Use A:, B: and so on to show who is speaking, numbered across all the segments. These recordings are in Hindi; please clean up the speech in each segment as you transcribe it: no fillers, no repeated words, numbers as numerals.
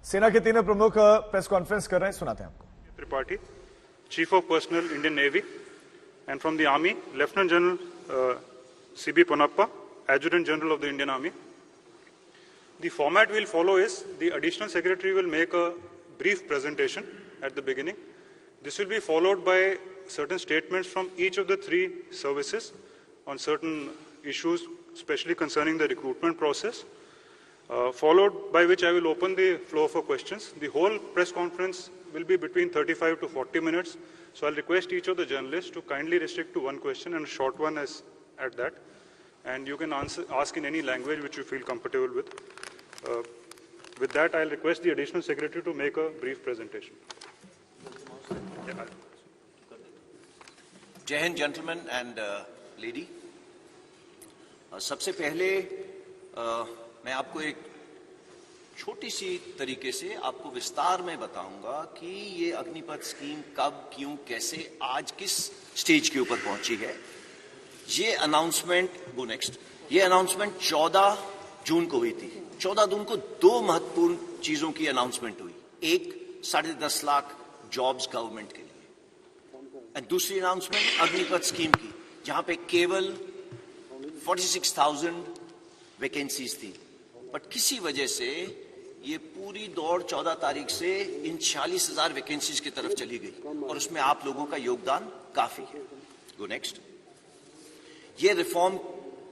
A: सेना के तीनों प्रमुख प्रेस कॉन्फ्रेंस कर रहे हैं, सुनाते हैं आपको।
B: Tripathi, chief of personal Indian navy, and from the army, Lieutenant General C.B. Ponnappa, Adjutant General of the Indian Army. The format we'll follow is the Additional Secretary will make a brief presentation at the beginning. This will be followed by certain statements from each of the three services on certain issues, especially concerning the recruitment process, followed by which I will open the floor for questions. The whole press conference will be between 35 to 40 minutes. So I'll request each of the journalists to kindly restrict to one question and a short one as at that. And you can ask in any language which you feel comfortable with. With that, I'll request the Additional Secretary to make a brief presentation.
C: Jai Hind, gentlemen and lady. सबसे पहले मैं आपको एक छोटी सी तरीके से आपको विस्तार में बताऊंगा कि ये अग्निपथ स्कीम कब, क्यों, कैसे, आज किस स्टेज के ऊपर पहुंची है। ये अनाउंसमेंट ये अनाउंसमेंट 14 जून को हुई थी। 14 जून को दो महत्वपूर्ण चीजों की अनाउंसमेंट हुई। एक 10.5 लाख जॉब्स गवर्नमेंट के लिए और दूसरी अनाउंसमेंट अग्निपथ स्कीम की, जहां पे केवल 46,000 वैकेंसीज थी। बट किसी वजह से ये पूरी दौड़ 14 तारीख से इन 46,000 वैकेंसीज की तरफ चली गई और उसमें आप लोगों का योगदान काफी है। Go next. ये रिफॉर्म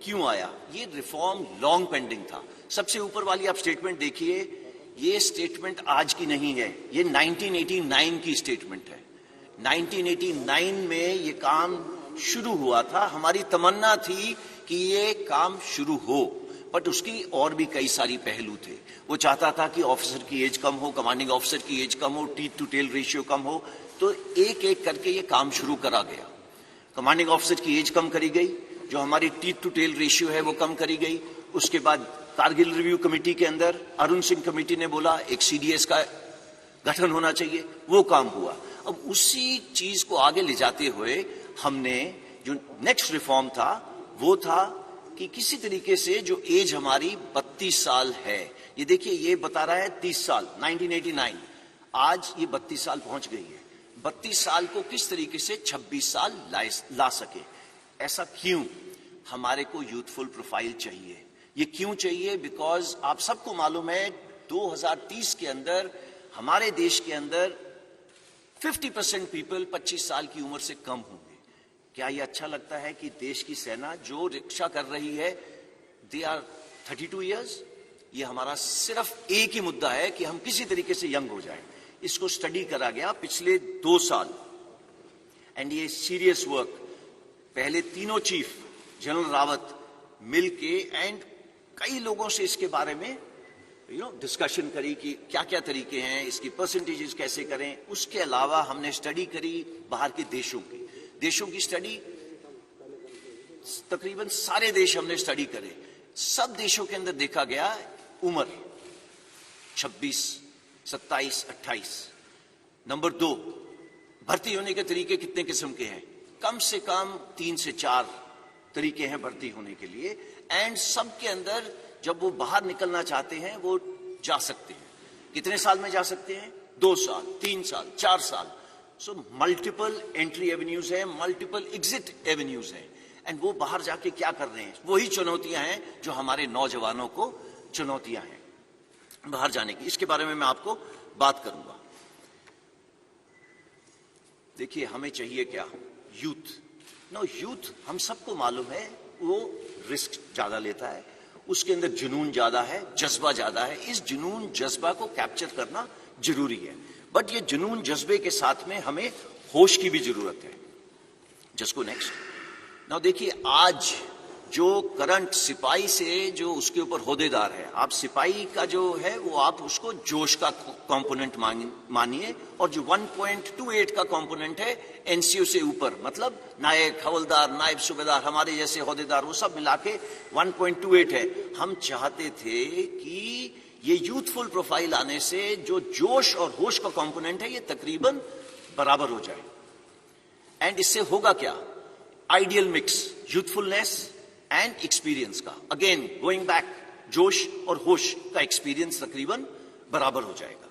C: क्यों आया? ये रिफॉर्म लॉन्ग पेंडिंग था। सबसे ऊपर वाली आप स्टेटमेंट देखिए, ये स्टेटमेंट आज की नहीं है, ये 1989 की स्टेटमेंट है। 1989 में ये काम शुरू हुआ था। हमारी तमन्ना थी कि ये काम शुरू हो, बट उसकी और भी कई सारी पहलू थे। वो चाहता था कि ऑफिसर की एज कम हो, कमांडिंग ऑफिसर की एज कम हो, टीथ टू टेल रेशियो कम हो, तो एक एक करके ये काम शुरू करा गया। कमांडिंग ऑफिसर की एज कम करी गई, जो हमारी टीथ टू टेल रेशियो है वो कम करी गई। उसके बाद कारगिल रिव्यू कमेटी के अंदर अरुण सिंह कमेटी ने बोला एक सीडीएस का गठन होना चाहिए, वो काम हुआ। अब उसी चीज को आगे ले जाते हुए हमने जो नेक्स्ट रिफॉर्म था वो था कि किसी तरीके से जो एज हमारी 32 साल है, ये देखिए ये बता रहा है 30 साल 1989, आज ये 32 साल पहुंच गई है। 32 साल को किस तरीके से 26 साल ला सके, ऐसा क्यों? हमारे को यूथफुल प्रोफाइल चाहिए। ये क्यों चाहिए? बिकॉज आप सबको मालूम है 2030 के अंदर हमारे देश के अंदर 50% पीपल 25 साल की उम्र से कम होंगे। क्या ये अच्छा लगता है कि देश की सेना जो रक्षा कर रही है दे आर 32 इयर्स? ये हमारा सिर्फ एक ही मुद्दा है कि हम किसी तरीके से यंग हो जाएं। इसको स्टडी करा गया पिछले 2 साल एंड ये सीरियस वर्क। पहले तीनों चीफ जनरल रावत मिलके एंड कई लोगों से इसके बारे में डिस्कशन करी कि क्या क्या तरीके हैं, इसकी परसेंटेजेस कैसे करें। उसके अलावा हमने स्टडी करी बाहर के देशों की स्टडी, तकरीबन सारे देश हमने स्टडी करे। सब देशों के अंदर देखा गया उम्र 26, 27, 28। नंबर 2, भर्ती होने के तरीके कितने किस्म के हैं? कम से कम 3 से 4 तरीके हैं भर्ती होने के लिए। एंड सब के अंदर जब वो बाहर निकलना चाहते हैं वो जा सकते हैं। कितने साल में जा सकते हैं? 2 साल, 3 साल, 4 साल। सो मल्टीपल एंट्री एवेन्यूज है, मल्टीपल एग्जिट एवेन्यूज है। एंड वो बाहर जाके क्या कर रहे हैं? वही चुनौतियां हैं जो हमारे नौजवानों को चुनौतियां हैं बाहर जाने की। इसके बारे में मैं आपको बात करूंगा। देखिए हमें चाहिए क्या? यूथ। यूथ हम सबको मालूम है वो रिस्क ज्यादा लेता है, उसके अंदर जुनून ज्यादा है, जज्बा ज्यादा है। इस जुनून जज्बा को कैप्चर करना जरूरी है, बट ये जुनून जज्बे के साथ में हमें होश की भी जरूरत है। Just go next. नाउ देखिए आज जो करंट सिपाही से जो उसके ऊपर होदेदार है, आप सिपाही का जो है वो आप उसको जोश का कंपोनेंट मानिए, और जो 1.28 का कंपोनेंट है एनसीओ से ऊपर, मतलब नायक, हवलदार, नायब सूबेदार, हमारे जैसे होदेदार, वो सब मिला के 1.28 है। हम चाहते थे कि ये यूथफुल प्रोफाइल आने से जो जोश और होश का कंपोनेंट है ये तकरीबन बराबर हो जाए। एंड इससे होगा क्या? Ideal mix youthfulness and experience का। अगेन गोइंग बैक, जोश और होश का एक्सपीरियंस तकरीबन बराबर हो जाएगा।